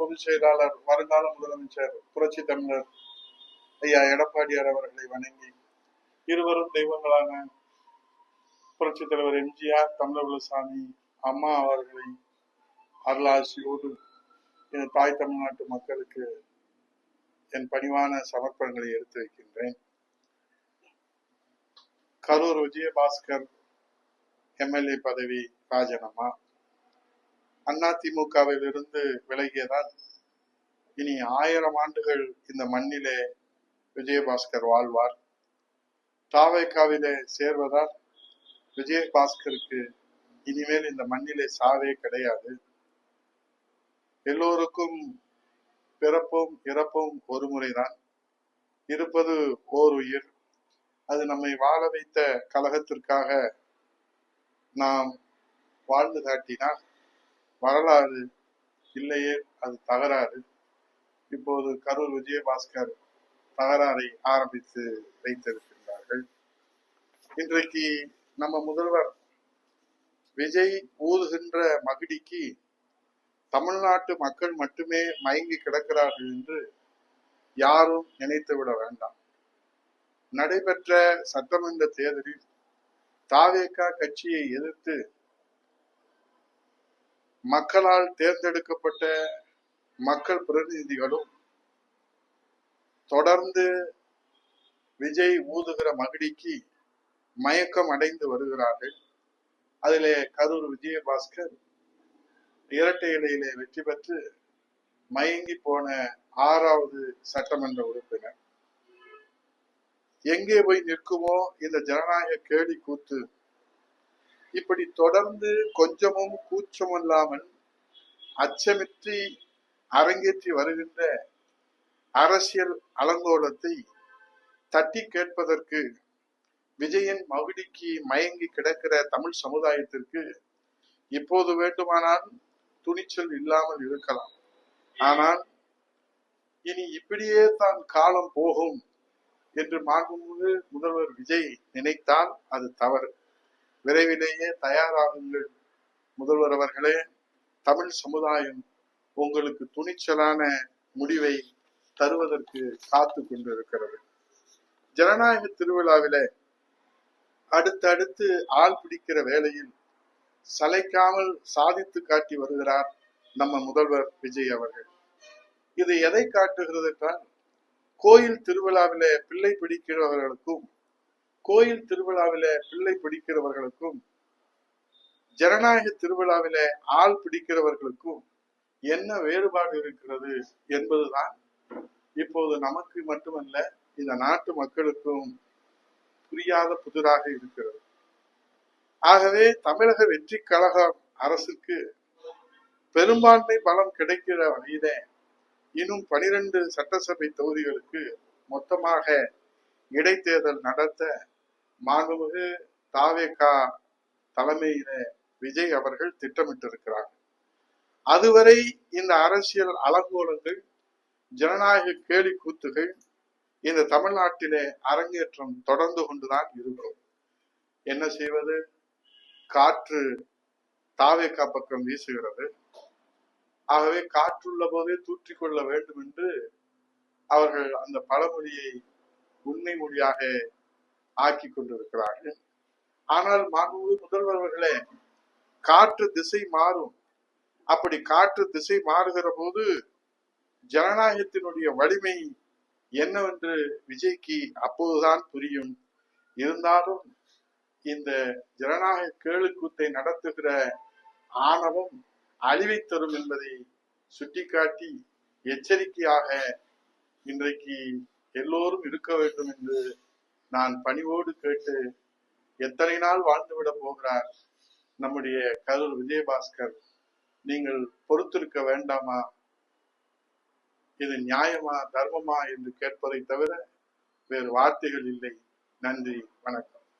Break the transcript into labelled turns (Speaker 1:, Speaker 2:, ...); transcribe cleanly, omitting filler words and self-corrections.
Speaker 1: பொதுச் செயலாளர் வருங்கால முதலமைச்சர் புரட்சி தமிழர் ஐயா எடப்பாடியார் அவர்களை வணங்கி, இருவரும் தெய்வங்களான புரட்சி தலைவர் எம்ஜிஆர், தமிழர்சாமி அம்மா அவர்களை அருளாசியோடு என் தாய் தமிழ்நாட்டு மக்களுக்கு என் பணிவான சமர்ப்பணங்களை எடுத்து வைக்கின்றேன். கரூர் விஜயபாஸ்கர் எம்எல்ஏ பதவி ராஜினாமா. அதிமுகவில் இருந்து விலகியதால் இனி 1000 ஆண்டுகள் இந்த மண்ணிலே விஜயபாஸ்கர் வாழ்வார். தாவேகாவிலே சேர்வதால் விஜயபாஸ்கருக்கு இனிமேல் இந்த மண்ணிலே சாவே கிடையாது. எல்லோருக்கும் பிறப்பும் இறப்பும் ஒரு முறைதான். இருப்பது ஓர் உயிர். அது நம்மை வாழ வைத்த கழகத்திற்காக நாம் வாழ்ந்து காட்டினால் வரலாறு, இல்லையே அது தகராறு. இப்போது கரூர் விஜயபாஸ்கர் தகராறை ஆரம்பித்து வைத்திருக்கின்றார்கள். இன்றைக்கு நம்ம முதல்வர் விஜய் ஊதுகின்ற மகிடிக்கு தமிழ்நாட்டு மக்கள் மட்டுமே மயங்கி கிடக்கிறார்கள் என்று யாரும் நினைத்து விட வேண்டாம். நடைபெற்ற சட்டமன்ற தேர்தலில் தாவேகா கட்சியை எதிர்த்து மக்களால் தேர்ந்தெடுக்கப்பட்ட மக்கள் பிரதிநிதிகளும் தொடர்ந்து விஜய் ஊதுகிற மகிடிக்கு மயக்கம் அடைந்து வருகிறார்கள். அதிலே கரூர் விஜயபாஸ்கர் இரட்டை இலையிலே வெற்றி பெற்று மயங்கி போன 6வது சட்டமன்ற உறுப்பினர். எங்கே போய் நிற்குமோ இந்த ஜனநாயக கேலி கூத்து. இப்படி தொடர்ந்து கொஞ்சமும் கூச்சமில்லாமல் அச்சமின்றி அரங்கேற்றி வருகின்ற அரசியல் அலங்கோலத்தை தட்டி கேட்பதற்கு விஜயின் மகுடிக்கு மயங்கி கிடக்கிற தமிழ் சமுதாயத்திற்கு இப்போது வேண்டுமானால் துணிச்சல் இல்லாமல் இருக்கலாம். ஆனால் இனி இப்படியே தான் காலம் போகும் என்று மாண்புமிகு முதல்வர் விஜய் நினைத்தால் அது தவறு. விரைவிலேயே தயாராகுங்கள் முதல்வர் அவர்களே. தமிழ் சமுதாயம் உங்களுக்கு துணிச்சலான முடிவை தருவதற்கு காத்து கொண்டிருக்கிறது. ஜனநாயக திருவிழாவிலே அடுத்தடுத்து ஆள் பிடிக்கிற வேளையில் சளைக்காமல் சாதித்து காட்டி வருகிறார் நம்ம முதல்வர் விஜய் அவர்கள். இது எதை காட்டுகிறது என்றால், கோயில் திருவிழாவிலே பிள்ளை பிடிக்கிறவர்களுக்கும் ஜனநாயக திருவிழாவிலே ஆள் பிடிக்கிறவர்களுக்கும் என்ன வேறுபாடு இருக்கிறது என்பதுதான் இப்போது நமக்கு மட்டுமல்ல இந்த நாட்டு மக்களுக்கும் புரியாத புதிராக இருக்கிறது. ஆகவே தமிழக வெற்றி கழக அரசுக்கு பெரும்பான்மை பலம் கிடைக்கிற வகையிலே இன்னும் 12 சட்டசபை தொகுதிகளுக்கு மொத்தமாக இடைத்தேர்தல் நடத்த மாண்புமிகு தாவேகா தலைமையில விஜய் அவர்கள் திட்டமிட்டிருக்கிறார். அதுவரை இந்த அரசியல் அலங்கோலங்கள், ஜனநாயக கேலி கூத்துகள் இந்த தமிழ்நாட்டிலே அரங்கேற்றம் தொடர்ந்து கொண்டுதான் இருக்கும். என்ன செய்வது? காற்று தாவேகா பக்கம் வீசுகிறது. ஆகவே காற்றுள்ள போதே தூற்றிக்கொள்ள வேண்டும் என்று அவர்கள் அந்த பழமொழியை உண்மை மொழியாக ஆக்கி கொண்டிருக்கிறார்கள். ஆனால் மாண்புமிகு முதல்வர் அவர்களே, காற்று திசை மாறும். அப்படி காற்று திசை மாறுகிற போது ஜனநாயகத்தினுடைய வலிமை என்னவென்று விஜய்க்கு அப்போதுதான் புரியும். இருந்தாலும் இந்த ஜனநாயக கேளுக்கூத்தை நடத்துகிற ஆணவம் அழிவை தரும் என்பதை சுட்டிக்காட்டி எச்சரிக்கையாக இன்றைக்கு எல்லோரும் இருக்க வேண்டும் என்று நான் பணிவோடு கேட்டு, எத்தனை நாள் வாழ்ந்துவிட போகிறார் நம்முடைய கரூர் விஜயபாஸ்கர்? நீங்கள் பொறுத்திருக்க வேண்டாமா? இது நியாயமா, தர்மமா என்று கேட்பதை தவிர வேறு வார்த்தைகள் இல்லை. நன்றி, வணக்கம்.